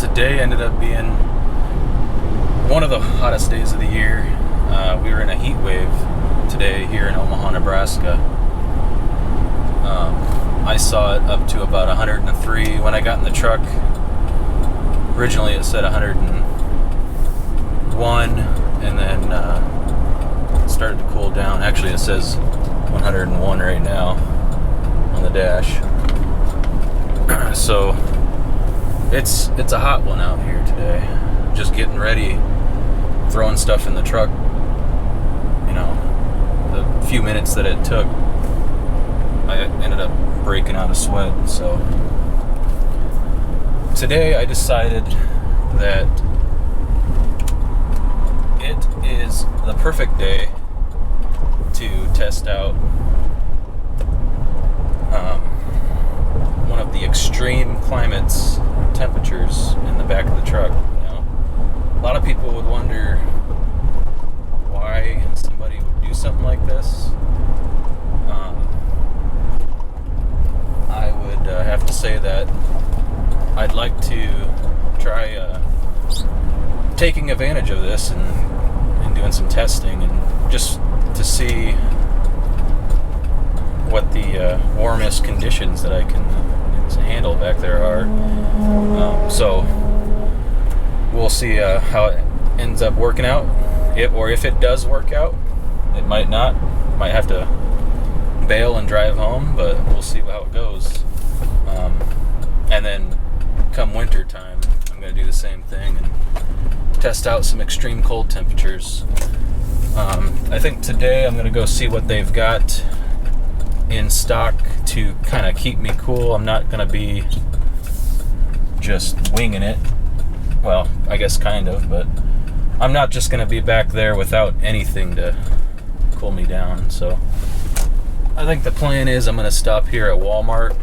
Today ended up being one of the hottest days of the year. We were in a heat wave today here in Omaha, Nebraska. I saw it up to about 103 when I got in the truck. Originally it said 101, and then it started to cool down. Actually, it says 101 right now on the dash. So it's a hot one out here today. Just getting ready, throwing stuff in the truck. You know, the few minutes that it took, I ended up breaking out of sweat. So today I decided that it is the perfect day to test out one of the extreme climates, temperatures in the back of the truck. You know, a lot of people would wonder why somebody would do something like this. I would have to say that I'd like to try taking advantage of this and doing some testing, and just to see what the warmest conditions that I can handle back there are. So we'll see how it ends up working out. If it does work out, it might not. Might have to bail and drive home, but we'll see how it goes. And then come winter time, I'm going to do the same thing and test out some extreme cold temperatures. I think today I'm going to go see what they've got in stock to kind of keep me cool. I'm not going to be just winging it. Well, I guess kind of, but I'm not just going to be back there without anything to cool me down. So I think the plan is I'm going to stop here at Walmart,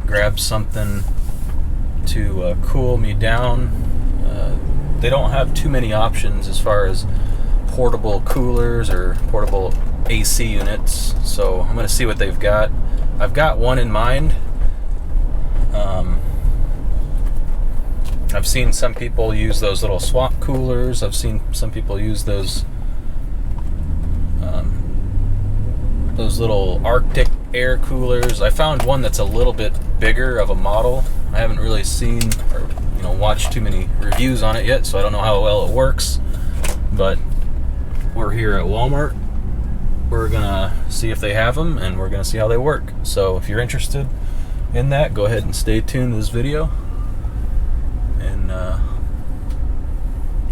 grab something to cool me down. They don't have too many options as far as portable coolers or portable AC units, so I'm going to see what they've got. I've got one in mind. I've seen some people use those little swamp coolers. I've seen some people use those little Arctic air coolers. I found one that's a little bit bigger of a model. I haven't really seen or watched too many reviews on it yet, so I don't know how well it works, but we're here at Walmart. We're gonna see if they have them, and we're gonna see how they work. So if you're interested in that, go ahead and stay tuned to this video, and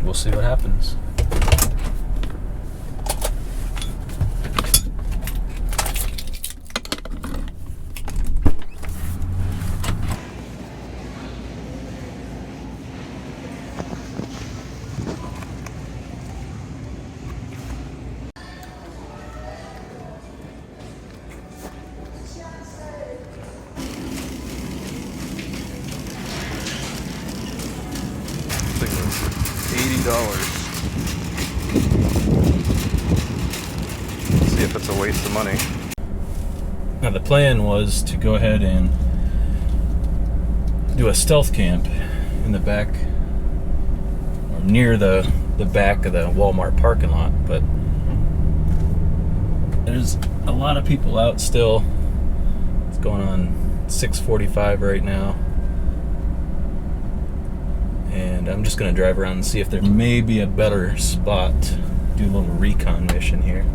we'll see what happens. $80. Let's see if it's a waste of money. Now the plan was to go ahead and do a stealth camp in the back, or near the back of the Walmart parking lot, but there's a lot of people out still. It's going on 6:45 right now. And I'm just going to drive around and see if there may be a better spot. Do a little recon mission here.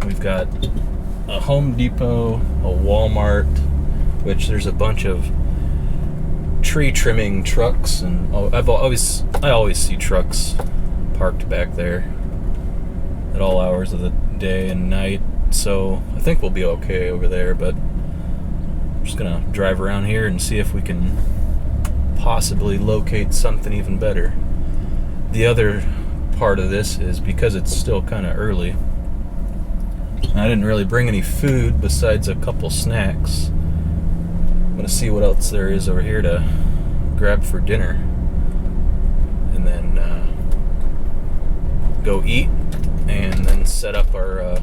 We've got a Home Depot, a Walmart, which there's a bunch of tree trimming trucks, and I always see trucks parked back there at all hours of the day and night. So I think we'll be okay over there, but I'm just going to drive around here and see if we can possibly locate something even better. The other part of this is because it's still kind of early. I didn't really bring any food besides a couple snacks. I'm gonna see what else there is over here to grab for dinner, and then go eat, and then set up our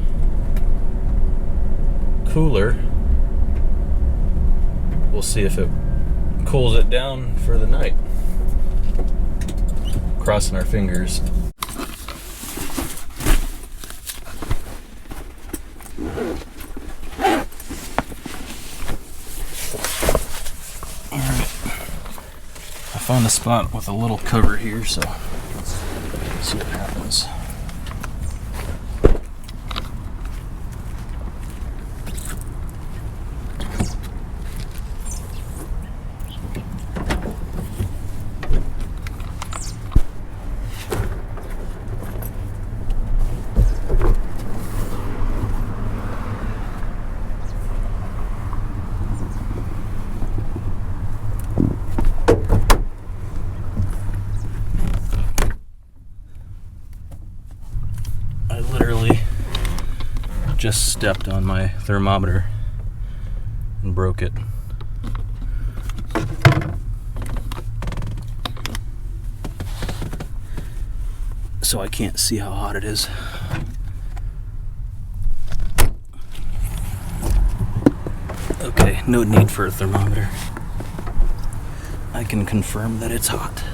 cooler. We'll see if it cools it down for the night. Crossing our fingers. Alright. I found a spot with a little cover here, so let's see what happens. I literally just stepped on my thermometer and broke it. So I can't see how hot it is. Okay, no need for a thermometer. I can confirm that it's hot.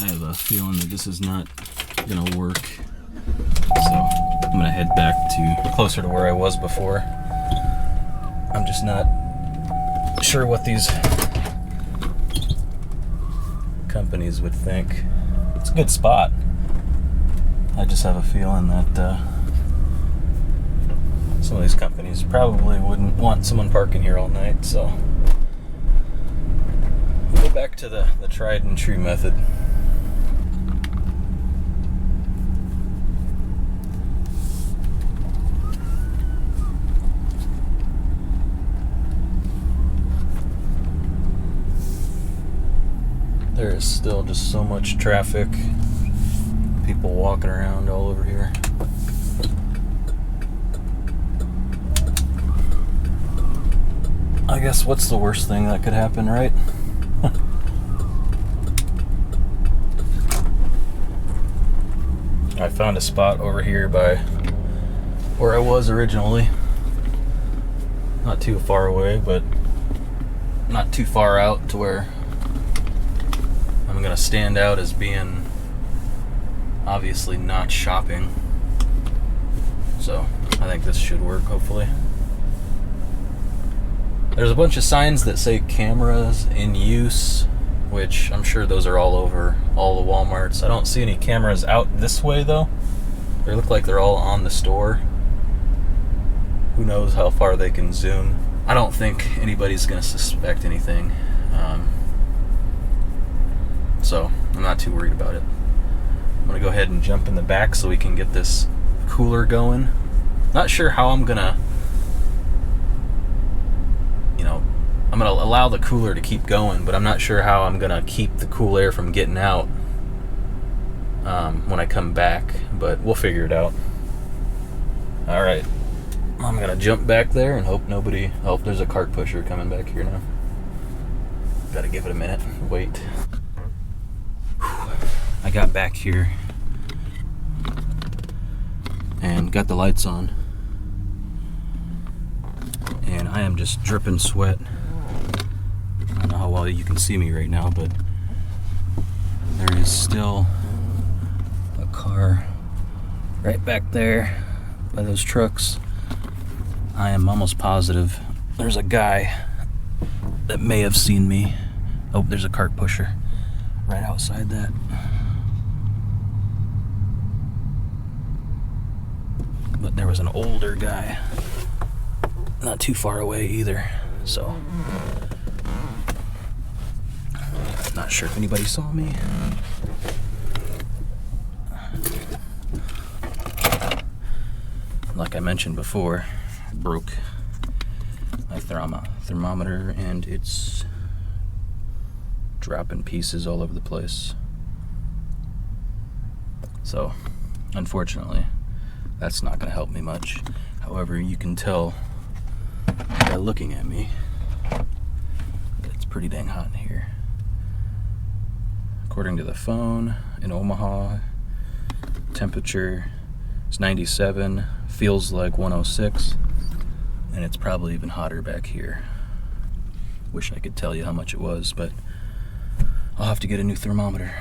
I have a feeling that this is not gonna work, so I'm gonna head back to closer to where I was before. I'm just not sure what these companies would think. It's a good spot. I just have a feeling that some of these companies probably wouldn't want someone parking here all night, so we'll go back to the tried and true method. There is still just so much traffic, people walking around all over here. I guess what's the worst thing that could happen, right? I found a spot over here by where I was originally. Not too far away, but not too far out to where I'm gonna stand out as being obviously not shopping. So I think this should work, hopefully. There's a bunch of signs that say cameras in use, which I'm sure those are all over all the Walmarts. I don't see any cameras out this way though. They look like they're all on the store. Who knows how far they can zoom. I don't think anybody's gonna suspect anything. So I'm not too worried about it. I'm gonna go ahead and jump in the back so we can get this cooler going. Not sure how I'm gonna, I'm gonna allow the cooler to keep going, but I'm not sure how I'm gonna keep the cool air from getting out when I come back, but we'll figure it out. All right, I'm gonna jump back there and hope there's a cart pusher coming back here now. Gotta give it a minute, wait. I got back here and got the lights on, and I am just dripping sweat. I don't know how well you can see me right now, but there is still a car right back there by those trucks. I am almost positive there's a guy that may have seen me. Oh, there's a cart pusher right outside that. But there was an older guy not too far away either, so not sure if anybody saw me. Like I mentioned before, I broke my thermometer and it's dropping pieces all over the place. So unfortunately, that's not going to help me much. However, you can tell by looking at me that it's pretty dang hot in here. According to the phone, in Omaha, temperature is 97, feels like 106, and it's probably even hotter back here. Wish I could tell you how much it was, but I'll have to get a new thermometer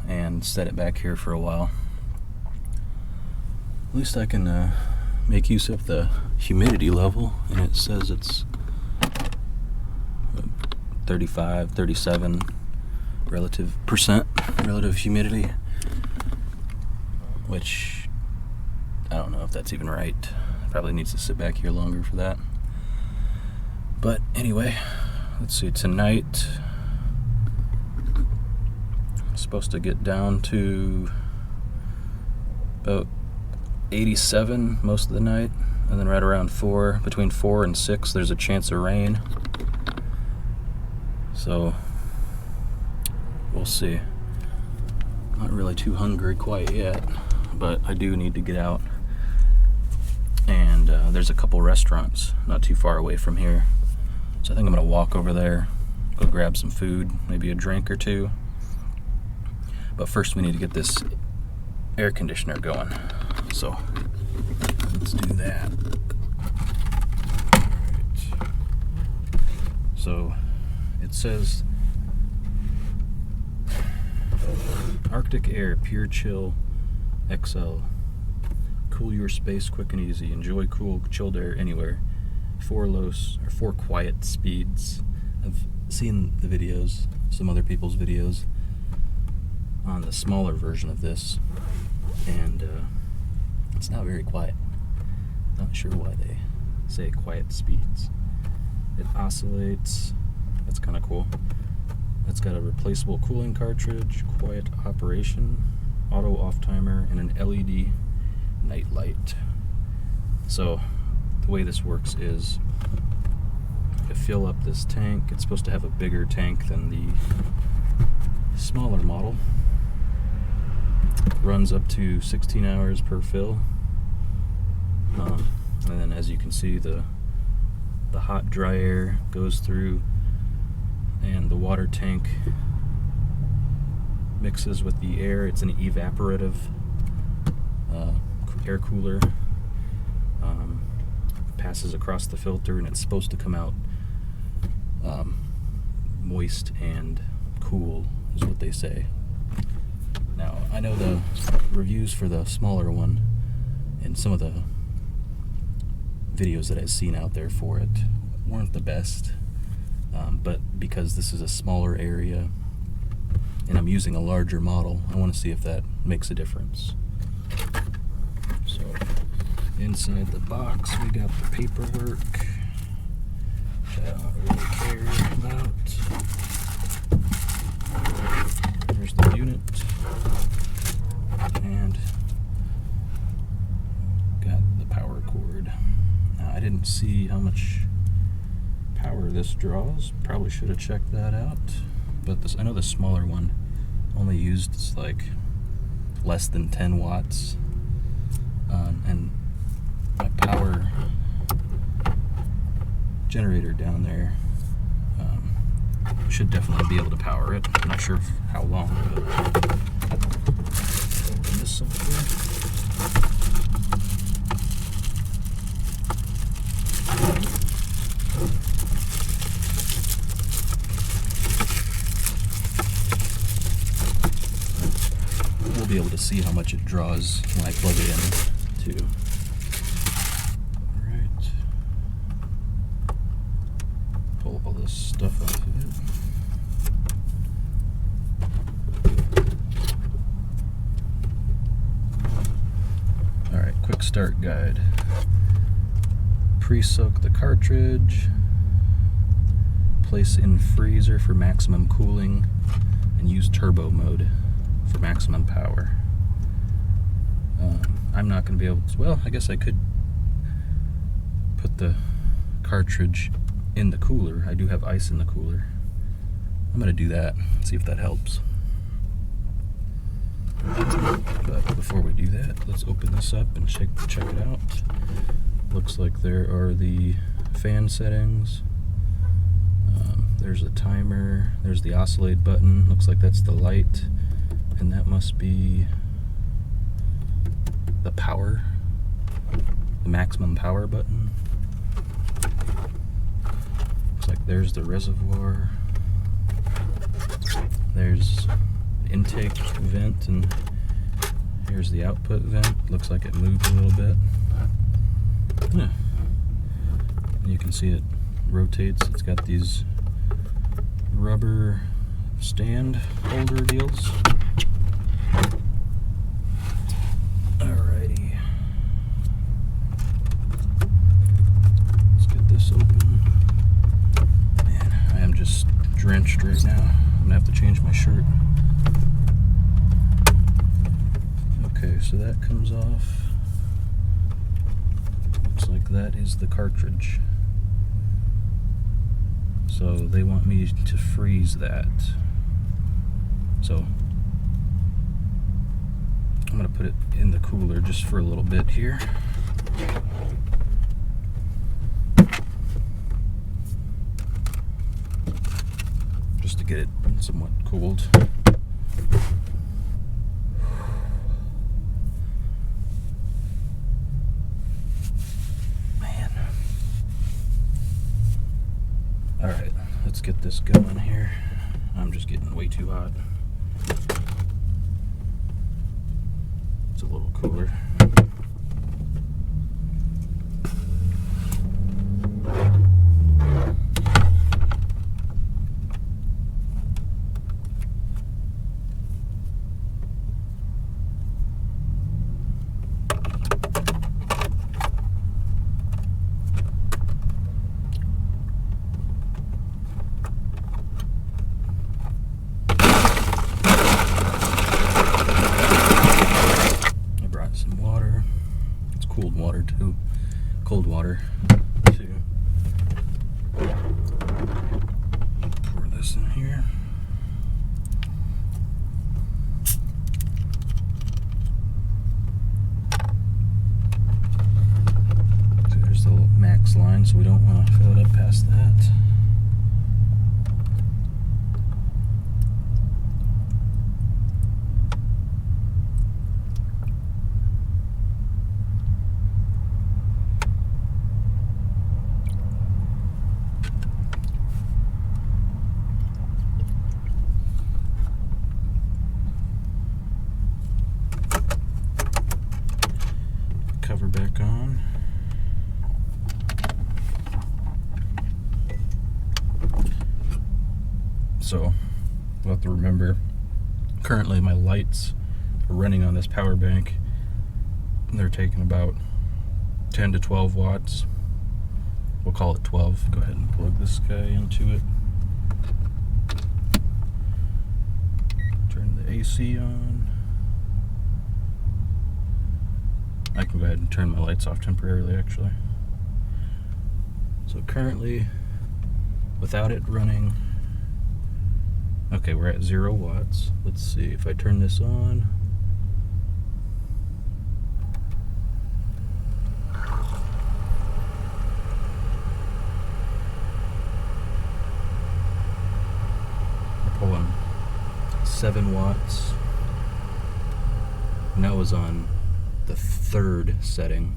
and set it back here for a while. At least I can make use of the humidity level, and it says it's 35, 37 relative humidity, which I don't know if that's even right. Probably needs to sit back here longer for that. But anyway, let's see, tonight I'm supposed to get down to about 87 most of the night, and then right around between 4 and 6 there's a chance of rain. So we'll see. Not really too hungry quite yet, but I do need to get out. And there's a couple restaurants not too far away from here, so I think I'm gonna walk over there, go grab some food, maybe a drink or two. But first we need to get this air conditioner going, so let's do that. Alright. So it says Arctic Air Pure Chill XL. Cool your space quick and easy. Enjoy cool, chilled air anywhere. 4 quiet speeds. I've seen the videos, some other people's videos, on the smaller version of this, and it's not very quiet. Not sure why they say quiet speeds. It oscillates. That's kind of cool. It's got a replaceable cooling cartridge, quiet operation, auto off timer, and an LED night light. So the way this works is you fill up this tank. It's supposed to have a bigger tank than the smaller model. Runs up to 16 hours per fill. And then as you can see, the hot dry air goes through, and the water tank mixes with the air. It's an evaporative air cooler. Passes across the filter, and it's supposed to come out moist and cool, is what they say. Now, I know the reviews for the smaller one and some of the videos that I've seen out there for it weren't the best, but because this is a smaller area and I'm using a larger model, I want to see if that makes a difference. So inside the box we got the paperwork, which I don't really care about. There's the unit, and got the power cord. Now, I didn't see how much power this draws. Probably should have checked that out. But I know the smaller one only used like less than 10 watts. And my power generator down there should definitely be able to power it. I'm not sure how long, but open this up here. We'll be able to see how much it draws when I plug it in too. Alright. Pull all this stuff off of it. Alright, quick start guide. Pre-soak the cartridge. Place in freezer for maximum cooling, and use turbo mode for maximum power. I'm not going to be able to, well, I guess I could put the cartridge in the cooler. I do have ice in the cooler. I'm going to do that, see if that helps. But before we do that, let's open this up and check it out. Looks like there are the fan settings. There's a timer. There's the oscillate button. Looks like that's the light. And that must be the power. The maximum power button. Looks like there's the reservoir. There's intake vent, and here's the output vent. Looks like it moved a little bit. Yeah. You can see it rotates. It's got these rubber stand holder deals. Alrighty. Let's get this open. Man, I am just drenched right now. I'm gonna have to change my shirt. Okay, so that comes off. Looks like that is the cartridge. So they want me to freeze that. So I'm gonna put it in the cooler just for a little bit here. Just to get it somewhat cooled. Alright, let's get this going here. I'm just getting way too hot. It's a little cooler. Cold water too. Pour this in here. So there's the max line, so we don't want to fill it up past that. Cover back on. So we'll have to remember, currently my lights are running on this power bank. They're taking about 10 to 12 watts. We'll call it 12. Go ahead and plug this guy into it. Turn the AC on. I can go ahead and turn my lights off temporarily, actually. So currently, without it running, okay, we're at 0 watts. Let's see if I turn this on. We're pulling 7 watts. And that was on the 3rd setting,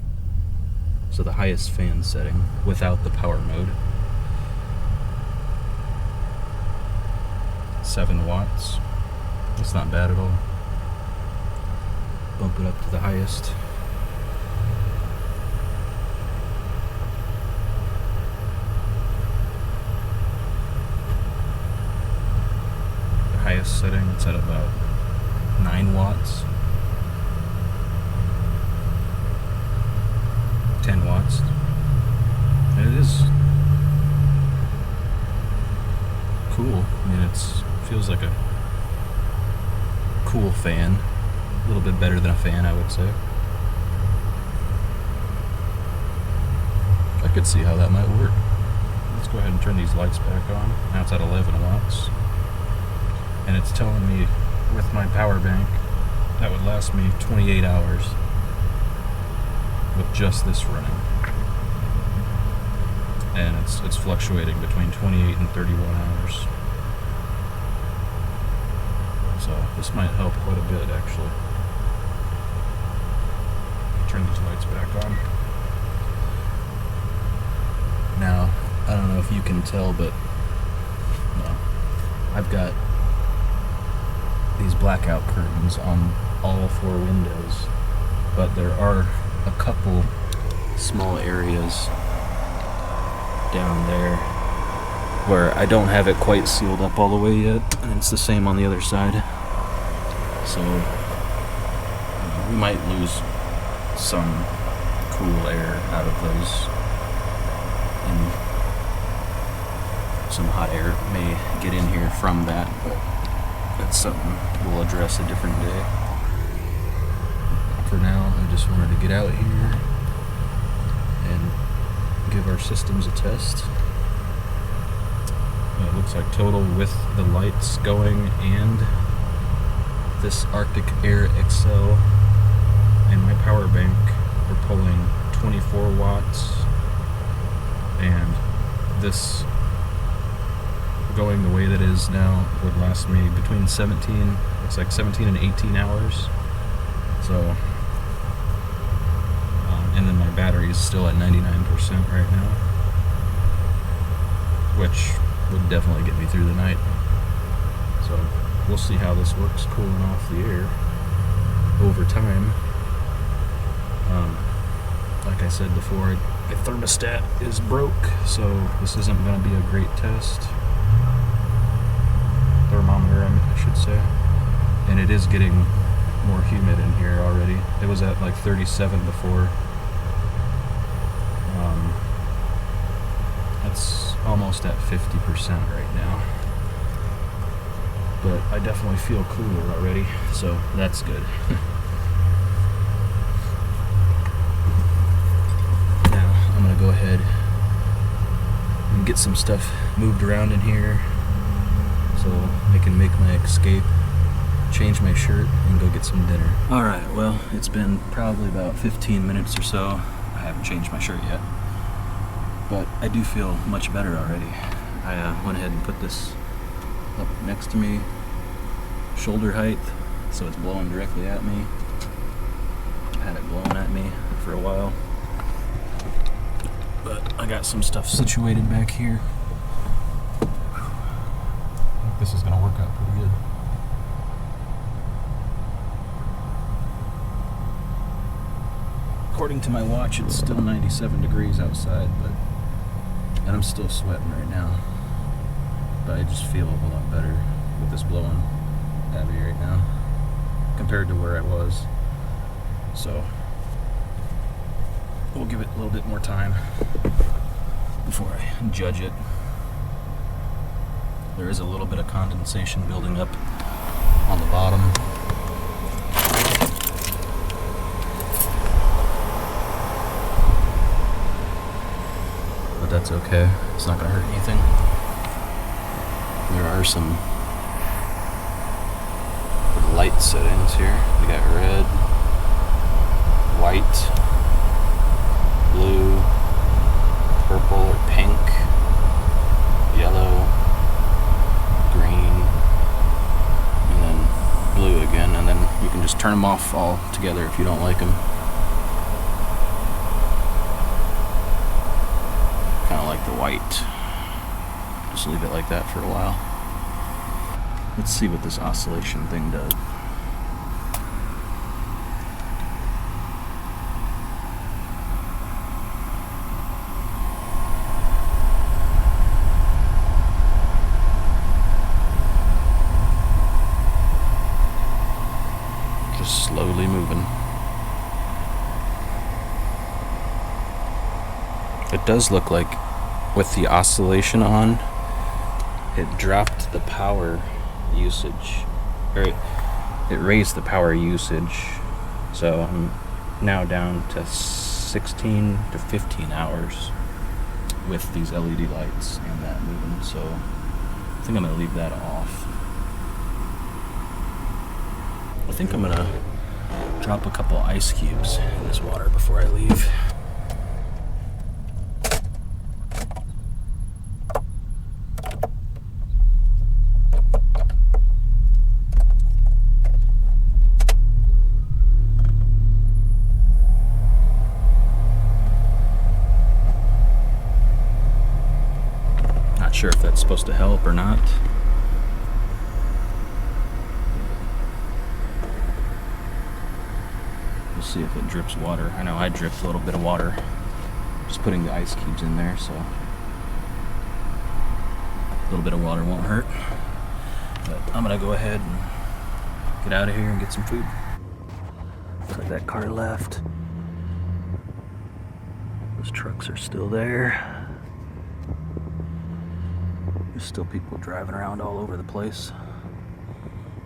so the highest fan setting without the power mode. 7 watts. That's not bad at all. Bump it up to the highest. The highest setting, it's at about 9 watts. 10 watts. And it is cool. I mean, it feels like a cool fan. A little bit better than a fan, I would say. I could see how that might work. Let's go ahead and turn these lights back on. Now it's at 11 watts. And it's telling me with my power bank that would last me 28 hours with just this running. And it's fluctuating between 28 and 31 hours. So this might help quite a bit, actually. Turn these lights back on. Now, I don't know if you can tell, but no, I've got these blackout curtains on all 4 windows, but there are a couple small areas down there where I don't have it quite sealed up all the way yet, and it's the same on the other side. So we might lose some cool air out of those, and some hot air may get in here from that, but that's something we'll address a different day. For now, I just wanted to get out here and give our systems a test. It looks like total with the lights going and this Arctic Air XL and my power bank, we're pulling 24 watts, and this going the way that it is now would last me between 17, looks like 17 and 18 hours. So and then my battery is still at 99% right now, which would definitely get me through the night. So we'll see how this works cooling off the air over time. Like I said before, the thermostat is broke, so this isn't going to be a great test. Thermometer, I should say. And it is getting more humid in here already. It was at like 37 before. It's almost at 50% right now. But I definitely feel cooler already, so that's good. Now I'm gonna go ahead and get some stuff moved around in here so I can make my escape, change my shirt, and go get some dinner. Alright, well, it's been probably about 15 minutes or so. I haven't changed my shirt yet, but I do feel much better already. I went ahead and put this up next to me, shoulder height, so it's blowing directly at me. I had it blowing at me for a while, but I got some stuff situated back here. I think this is going to work out pretty good. According to my watch, it's still 97 degrees outside, and I'm still sweating right now. But I just feel a lot better with this blowing at me right now compared to where I was. So we'll give it a little bit more time before I judge it. There is a little bit of condensation building up on the bottom. But that's okay. It's not going to hurt anything. There are some light settings here. We got red, white, blue, purple or pink, yellow, green, and then blue again, and then you can just turn them off all together if you don't like them. Kind of like the white. Just leave it like that for a while. Let's see what this oscillation thing does. Just slowly moving. It does look like with the oscillation on, it dropped the power usage, or it raised the power usage, so I'm now down to 16 to 15 hours with these LED lights and that moving, so I think I'm going to leave that off. think I'm gonna drop a couple ice cubes in this water before I leave. Not sure if that's supposed to help or not. We'll see if it drips water. I know I dripped a little bit of water just putting the ice cubes in there, so a little bit of water won't hurt. But I'm gonna go ahead and get out of here and get some food. Looks like that car left. Those trucks are still there. There's still people driving around all over the place.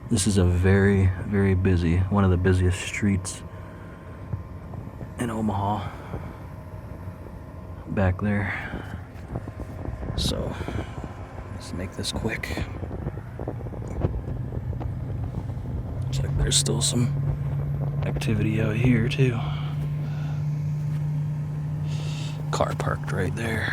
This is a very, very busy, one of the busiest streets in Omaha. Back there. So, let's make this quick. Looks like there's still some activity out here too. Car parked right there.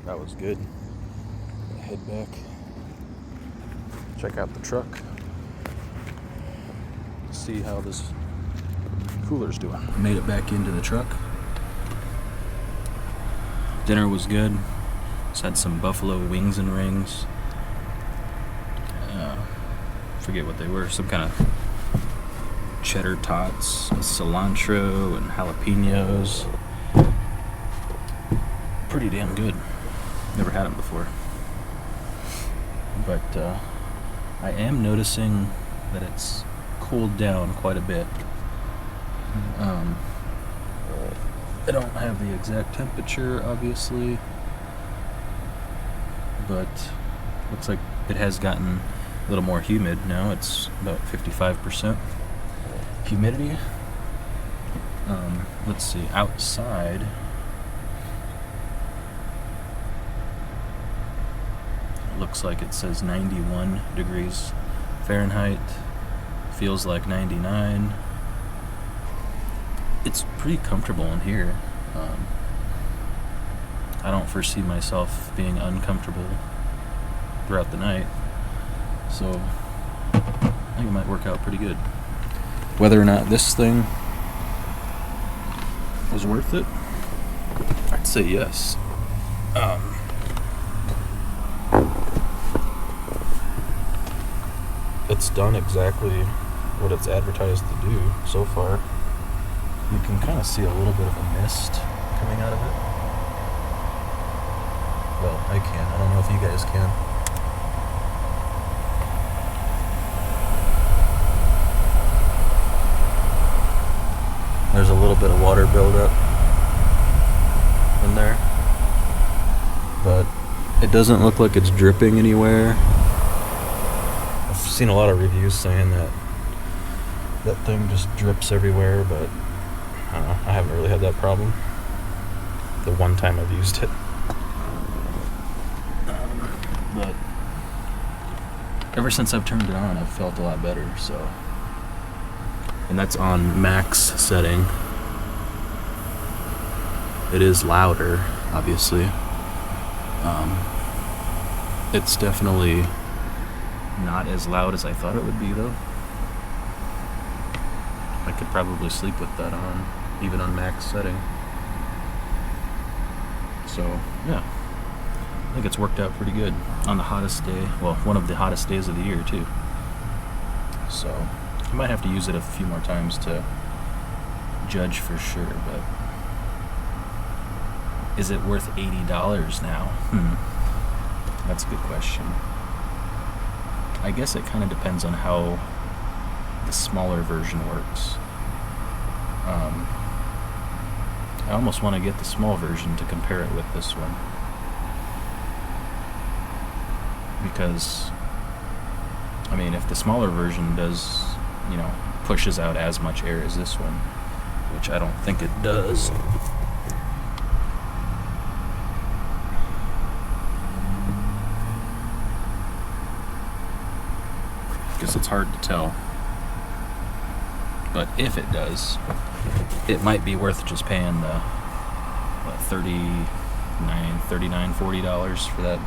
That was good. Head back. Check out the truck. See how this cooler's doing. Made it back into the truck. Dinner was good. Just had some buffalo wings and rings. Forget what they were. Some kind of cheddar tots, cilantro, and jalapenos. Pretty damn good. Never had them before. But I am noticing that it's cooled down quite a bit. I don't have the exact temperature, obviously, but looks like it has gotten a little more humid now. It's about 55% humidity. Let's see, outside looks like it says 91 degrees Fahrenheit. Feels like 99. It's pretty comfortable in here. I don't foresee myself being uncomfortable throughout the night, so I think it might work out pretty good. Whether or not this thing was worth it, I'd say yes. It's done exactly what it's advertised to do so far. You can kind of see a little bit of a mist coming out of it. Well, I can. I don't know if you guys can. There's a little bit of water buildup in there, but it doesn't look like it's dripping anywhere. I've seen a lot of reviews saying that that thing just drips everywhere, but I don't know. I haven't really had that problem the one time I've used it. But ever since I've turned it on, I've felt a lot better, so. And that's on max setting. It is louder, obviously. It's definitely not as loud as I thought it would be, though. I could probably sleep with that on, even on max setting. So, yeah. I think it's worked out pretty good on the hottest day. Well, one of the hottest days of the year, too. So, I might have to use it a few more times to judge for sure, but is it worth $80 now? That's a good question. I guess it kind of depends on how the smaller version works. I almost want to get the small version to compare it with this one, because I mean, if the smaller version does, pushes out as much air as this one, which I don't think it does. Guess it's hard to tell. But if it does, it might be worth just paying the $40 for that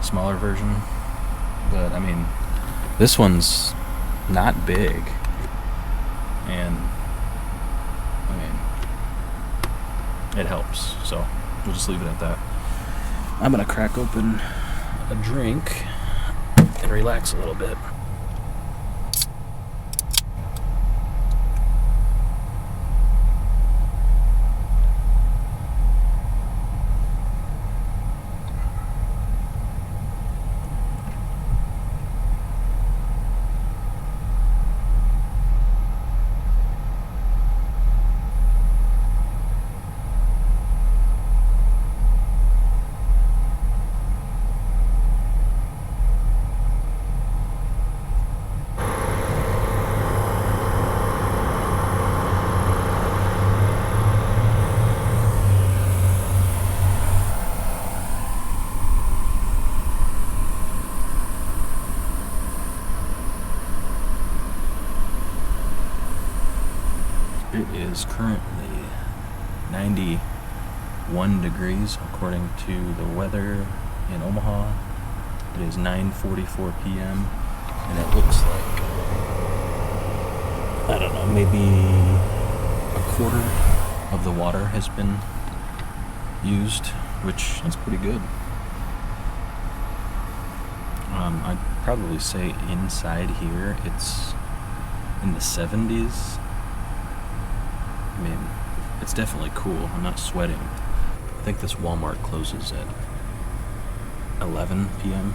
smaller version. But I mean, this one's not big, and I mean, it helps. So we'll just leave it at that. I'm gonna crack open a drink and relax a little bit. It is currently 91 degrees according to the weather in Omaha. It is 9:44 p.m. and it looks like, I don't know, maybe a quarter of the water has been used, which is pretty good. I'd probably say inside here it's in the 70s. I mean, it's definitely cool. I'm not sweating. I think this Walmart closes at 11 p.m.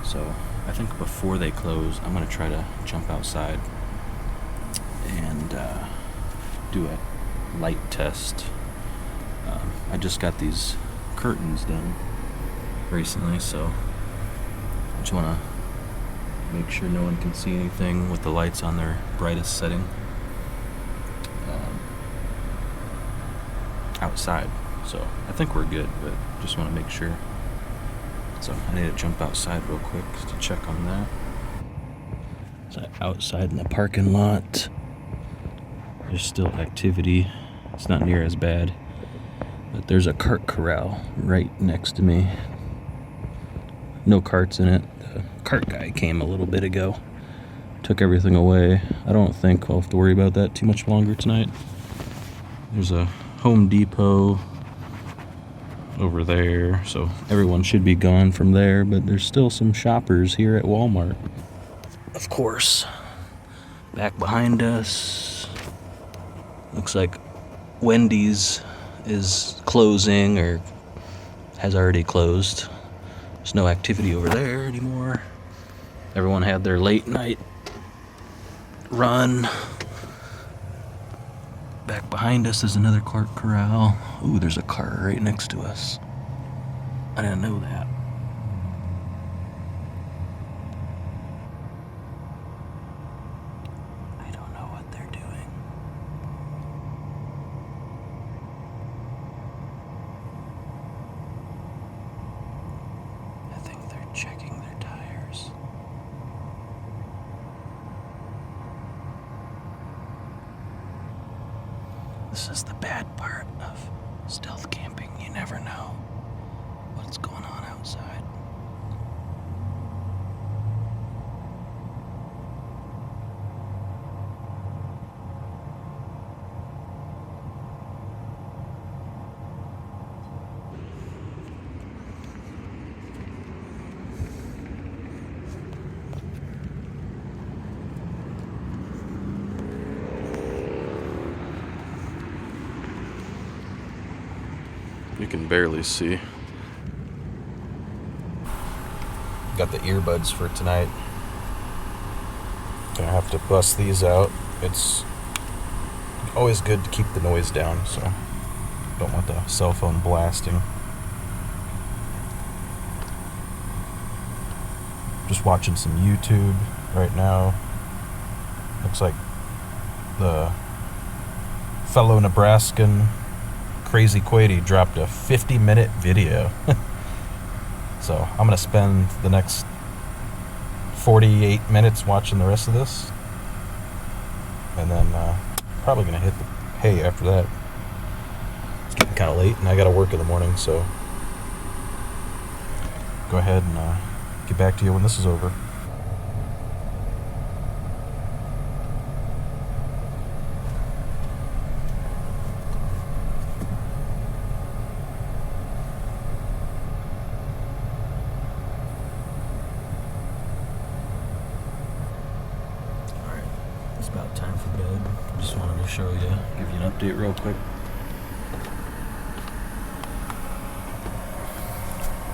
So I think before they close, I'm going to try to jump outside and do a light test. I just got these curtains done recently, so I just want to make sure no one can see anything with the lights on their brightest setting. Outside, so I think we're good, but just want to make sure. So I need to jump outside real quick to check on that. So outside in the parking lot, there's still activity. It's not near as bad, but there's a cart corral right next to me. No carts in it. The cart guy came a little bit ago, took everything away. I don't think I'll have to worry about that too much longer tonight. There's a Home Depot over there, so everyone should be gone from there, but there's still some shoppers here at Walmart. Of course, back behind us, looks like Wendy's is closing or has already closed. There's no activity over there anymore. Everyone had their late night run. Back behind us is another cart corral. Ooh, there's a car right next to us. I didn't know that. I don't know what they're doing. I think they're checking their tires. This is the bad part of stealth camping. You never know what's going on outside. You can barely see. Got the earbuds for tonight. Gonna have to bust these out. It's always good to keep the noise down, so don't want the cell phone blasting. Just watching some YouTube right now. Looks like the fellow Nebraskan Crazy Quady dropped a 50-minute video. So I'm gonna spend the next 48 minutes watching the rest of this, and then probably gonna hit the hay after that. It's getting kind of late and I gotta work in the morning, so go ahead and get back to you when this is over. It's about time for bed. Just wanted to show you, give you an update real quick.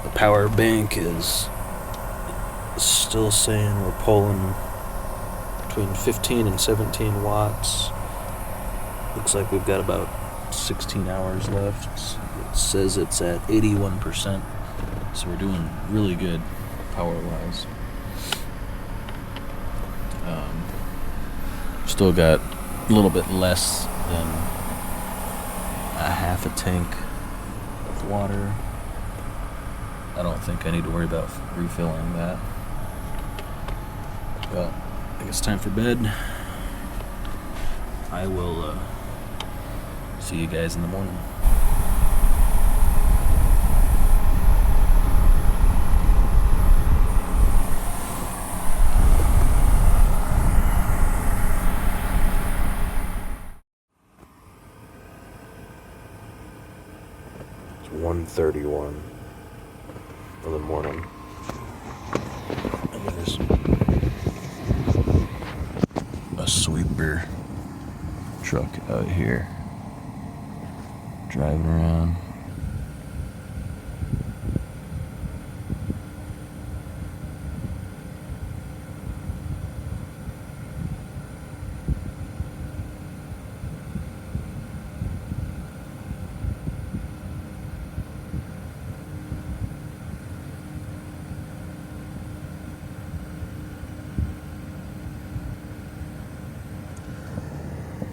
The power bank is still saying we're pulling between 15 and 17 watts. Looks like we've got about 16 hours left. It says it's at 81%, so we're doing really good power-wise. Still got a little bit less than a half a tank of water. I don't think I need to worry about refilling that. But I think it's time for bed. I will see you guys in the morning. It's 1:31 in the morning. And there's a sweeper truck out here driving around.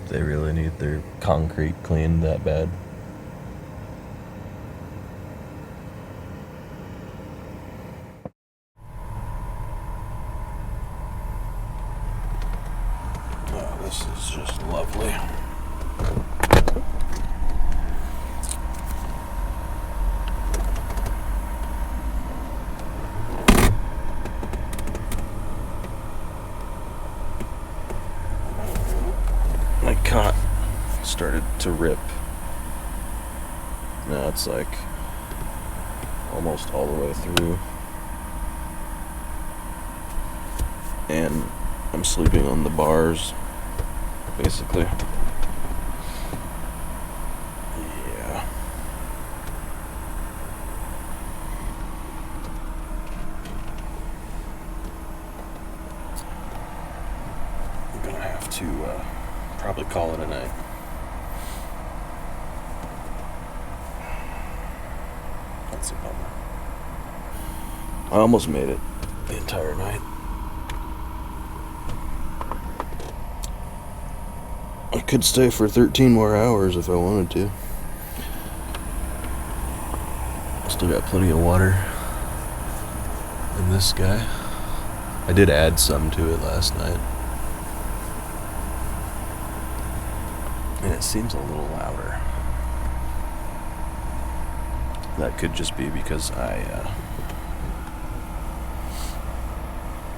They really need their concrete cleaned that bad. Oh, this is just lovely. My cot started to rip. Now it's like almost all the way through. And I'm sleeping on the bars, basically. Yeah. I'm gonna have to probably call it a night. That's a bummer. I almost made it the entire night. I could stay for 13 more hours if I wanted to. Still got plenty of water in this guy. I did add some to it last night. And it seems a little louder. That could just be because I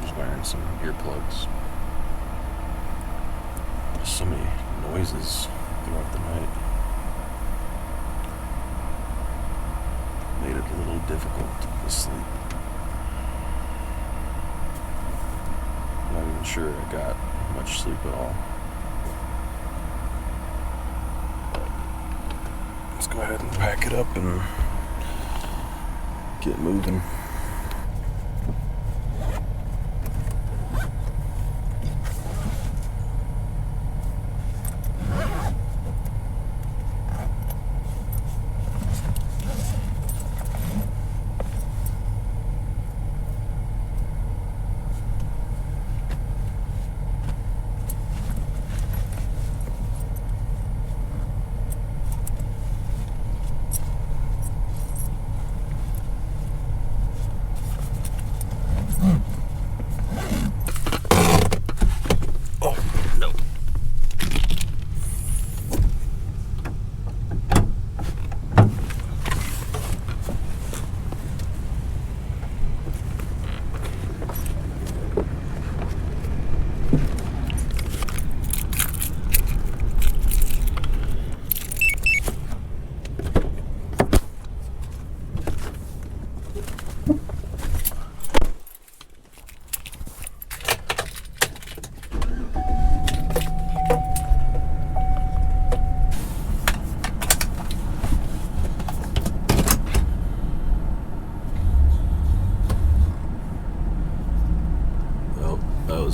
was wearing some earplugs. There's so many noises throughout the night. Made it a little difficult to sleep. I'm not even sure I got much sleep at all. go ahead and pack it up and get moving.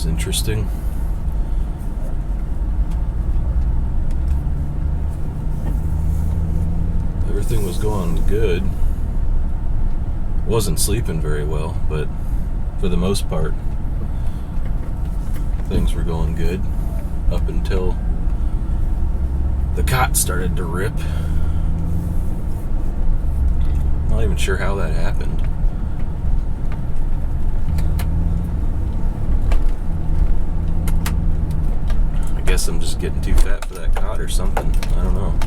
Interesting. Everything was going good. Wasn't sleeping very well, but for the most part, things were going good up until the cot started to rip. Not even sure how that happened. I guess I'm just getting too fat for that cot or something. I don't know.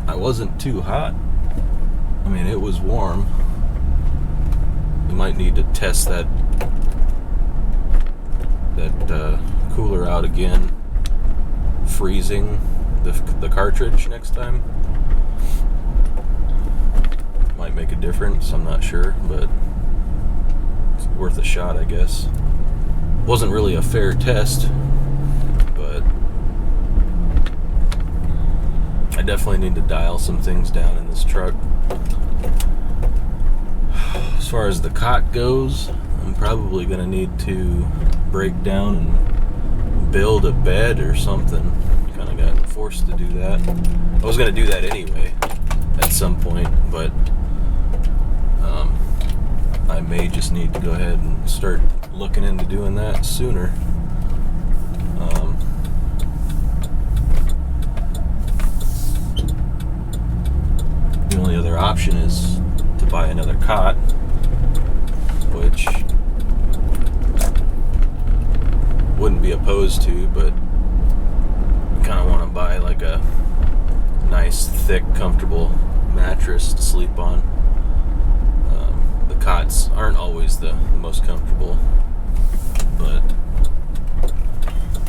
I wasn't too hot. I mean, it was warm. We might need to test that cooler out again, freezing the cartridge next time. Might make a difference, I'm not sure, but it's worth a shot, I guess. Wasn't really a fair test, but I definitely need to dial some things down in this truck. As far as the cot goes, I'm probably going to need to break down and build a bed or something. Kind of got forced to do that. I was going to do that anyway at some point, but I may just need to go ahead and start looking into doing that sooner. The only other option is to buy another cot, which wouldn't be opposed to, but kind of want to buy like a nice, thick, comfortable mattress to sleep on. The cots aren't always the most comfortable, but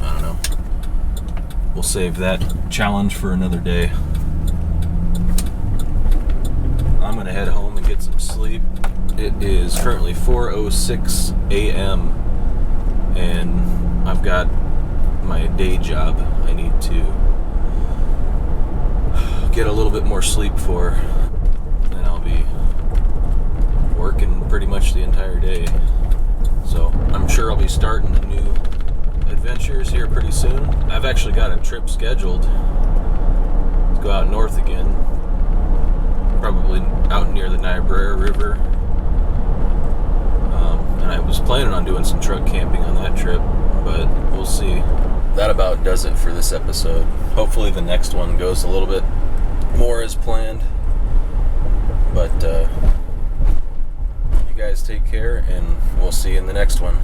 I don't know. We'll save that challenge for another day. I'm gonna head home and get some sleep. It is currently 4:06 a.m. and I've got my day job I need to get a little bit more sleep for, and I'll be working pretty much the entire day. So I'm sure I'll be starting new adventures here pretty soon. I've actually got a trip scheduled to go out north again, probably out near the Niobrara River. And I was planning on doing some truck camping on that trip, but we'll see. That about does it for this episode. Hopefully the next one goes a little bit more as planned. But you guys take care, and we'll see you in the next one.